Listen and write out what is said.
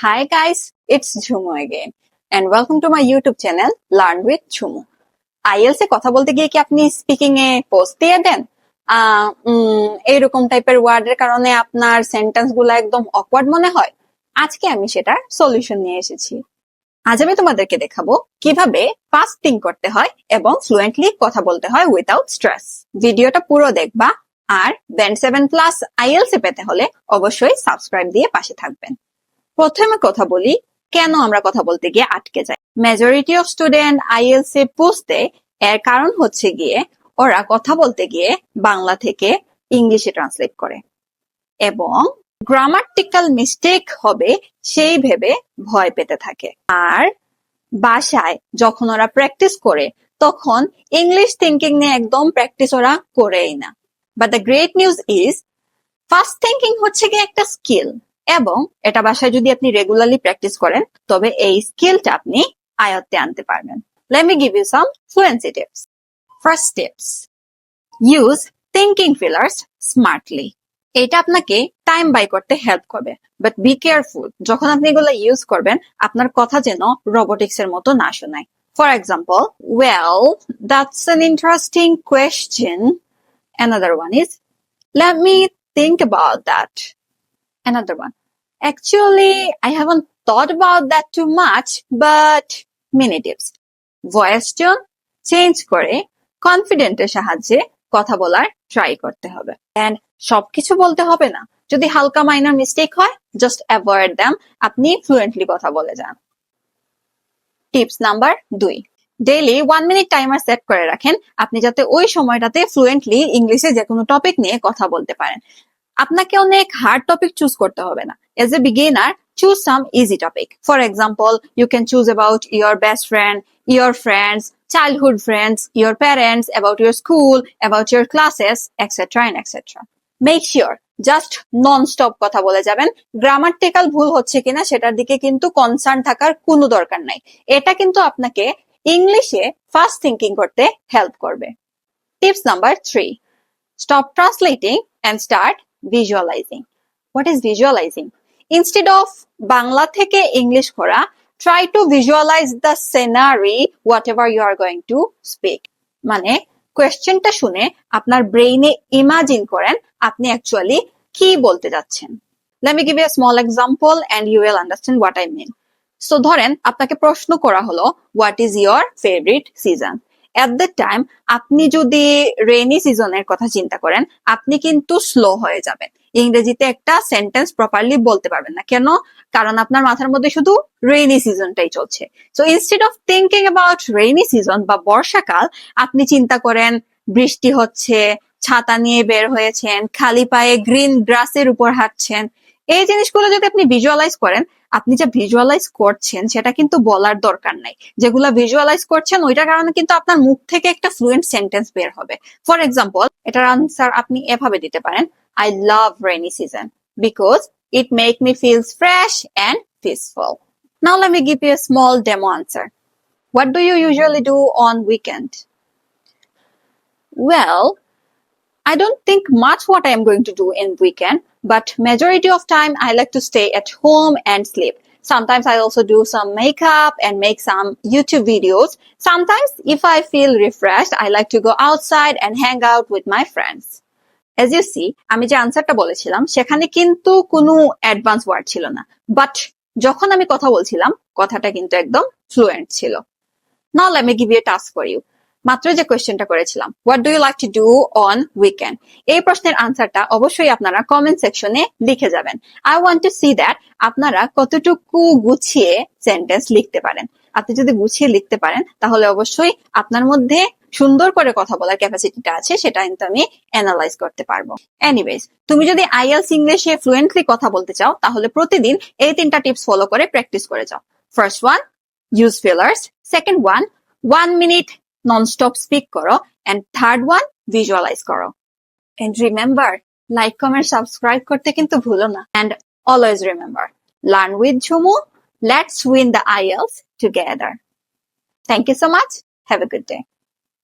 Hi guys, it's Jhumu again and welcome to my YouTube channel Learn with Jhumu. IELTS এ কথা বলতে গিয়ে কি আপনি স্পিকিং এ post দিয়ে দেন? এইরকম টাইপের ওয়ার্ডের কারণে আপনার সেন্টেন্স গুলো একদম অকওয়ার্ড মনে হয়? আজকে আমি সেটার সলিউশন নিয়ে এসেছি। আজ আমি তোমাদেরকে দেখাবো কিভাবে ফাস্ট থিঙ্ক করতে হয় এবং ফ্লুয়েন্টলি কথা বলতে হয় উইথাউট স্ট্রেস। ভিডিওটা পুরো দেখবা আর ব্যান্ড 7+ IELTS এ পেতে হলে অবশ্যই সাবস্ক্রাইব দিয়ে পাশে থাকবেন। প্রথমে কথা বলি কেন আমরা কথা বলতে গিয়ে আটকে যাই। মেজরিটি অফ স্টুডেন্ট IELTS এ পৌঁছতে এর কারণ হচ্ছে গিয়ে ওরা কথা বলতে গিয়ে বাংলা থেকে ইংলিশে ট্রান্সলেট করে এবং গ্রামাটিক্যাল মিস্টেক হবে সেই ভেবে ভয় পেতে থাকে। আর বাসায় যখন ওরা প্র্যাকটিস করে তখন ইংলিশ থিঙ্কিং নিয়ে একদম প্র্যাকটিস ওরা করেই না। But the great news is fast thinking হচ্ছে গিয়ে একটা স্কিল এবং এটা বাসায় যদি আপনি রেগুলারলি প্র্যাকটিস করেন তবে এই স্কিলটা আপনি আয়ত্তে আনতে পারবেন। Let me give you some fluency tips. First tips. Use thinking fillers smartly. এটা আপনাকে টাইম বাই করতে হেল্প করবে। বাট বি কেয়ারফুল, যখন আপনি এগুলো ইউজ করবেন আপনার কথা যেন রোবোটিক্স এর মতো না শোনায়। For example, well, that's an interesting question. Another one is, let me think about that. Another one, actually, I haven't thought about that too much, but mini tips. Voice tone change করে কনফিডেন্টের সাহায্যে কথা বলার try করতে হবে। And সবকিছু বলতে হবে না, যদি হালকা মাইনর মিস্টেক হয় জাস্ট অ্যাভয়েড দ্যাম, আপনি ফ্লুয়েন্টলি কথা বলে যান। Tips number 2, daily 1 minute timer set করে রাখেন আপনি যাতে ওই সময়টাতে ফ্লুয়েন্টলি ইংলিশে যে কোনো টপিক নিয়ে কথা বলতে পারেন। আপনাকে অনেক হার্ড টপিক চুজ করতে হবে না। As a beginner, choose some easy topic. For example, you can choose about your best friend, your friends, childhood friends, your parents, about your school, about your classes, etc. and etc. Make sure just non-stop কথা বলে যাবেন। Grammatical ভুল হচ্ছে কিনা সেটার দিকে কিন্তু concern থাকার কোনো দরকার নাই। এটা কিন্তু আপনাকে ইংলিশে ফাস্ট থিঙ্কিং করতে হেল্প করবে। Tips number 3, stop translating and start visualizing. What is visualizing? Instead of Bangla থেকে ইংলিশ করা, try to visualize the scenario whatever you are going to speak. মানে কোয়েশ্চেনটা শুনে আপনার ব্রেইনে ইমাজিন করেন আপনি অ্যাকচুয়ালি কি বলতে যাচ্ছেন। Let me give you a small example and you will understand what I mean. So ধরেন আপনাকে প্রশ্ন করা হলো what is your favorite season? At that time আপনি যদি রেইনি সিজনের কথা চিন্তা করেন আপনি কিন্তু স্লো হয়ে যাবেন, ইংরেজিতে একটা সেন্টেন্স প্রপারলি বলতে পারবেন না। কেন? কারণ আপনার মাথার মধ্যে শুধু রেইনি সিজনটাই চলছে। So instead of thinking about rainy season বা বর্ষাকাল, আপনি চিন্তা করেন বৃষ্টি হচ্ছে, ছাতা নিয়ে বের হয়েছেন, খালি পায়ে গ্রিন গ্রাসের উপর হাঁটছেন। এই জিনিসগুলো যদি আপনি ভিজুয়ালাইজ করেন, আপনি যা ভিজুয়ালাইজ করছেন সেটা কিন্তু বলার দরকার নাই। যেগুলা ভিজুয়ালাইজ করছেন ওইটার কারণে কিন্তু আপনার মুখ থেকে একটা ফ্লুয়েন্ট সেন্টেন্স বের হবে। ফর এক্সাম্পল, এটার আনসার আপনি এভাবে দিতে পারেন, I love rainy season because it make me feel fresh and peaceful. Now let me give you a small demo answer. What do you usually do on weekend? Well, I don't think much what I am going to do in weekend, but majority of time I like to stay at home and sleep. Sometimes I also do some makeup and make some YouTube videos. Sometimes if I feel refreshed, I like to go outside and hang out with my friends. As you see, আমি যে আনসারটা বলেছিলাম সেখানে কিন্তু কোনো advance word ছিল না, but যখন আমি কথা বলছিলাম কথাটা কিন্তু একদম ফ্লুয়েন্ট ছিল। Now let me give you a task for you. মাত্র যে কোয়েশ্চেনটা করেছিলাম, what do you like to do on weekend? এই প্রশ্নের আনসারটা অবশ্যই আপনারা কমেন্ট সেকশনে লিখে যাবেন। I want to see that আপনারা কতটুকু গুছিয়ে সেন্টেন্স লিখতে পারেন। আপনি যদি গুছিয়ে লিখতে পারেন তাহলে অবশ্যই আপনার মধ্যে সুন্দর করে কথা বলার ক্যাপাসিটিটা আছে, সেটা কিন্তু আমি অ্যানালাইজ করতে পারবো। এনিওয়েজ, তুমি যদি IELTS ইংলিশে ফ্লুয়েন্টলি কথা বলতে চাও তাহলে প্রতিদিন এই 3টা টিপস ফলো করে প্র্যাকটিস করে যাও। First one, use fillers. Second one, 1 minute non-stop speak করো, and third one, visualize করো। And remember, like, comment, subscribe করতে কিন্তু ভুলো না। And always remember, learn with Jhumu. Let's win the IELTS together. Thank you so much. Have a good day.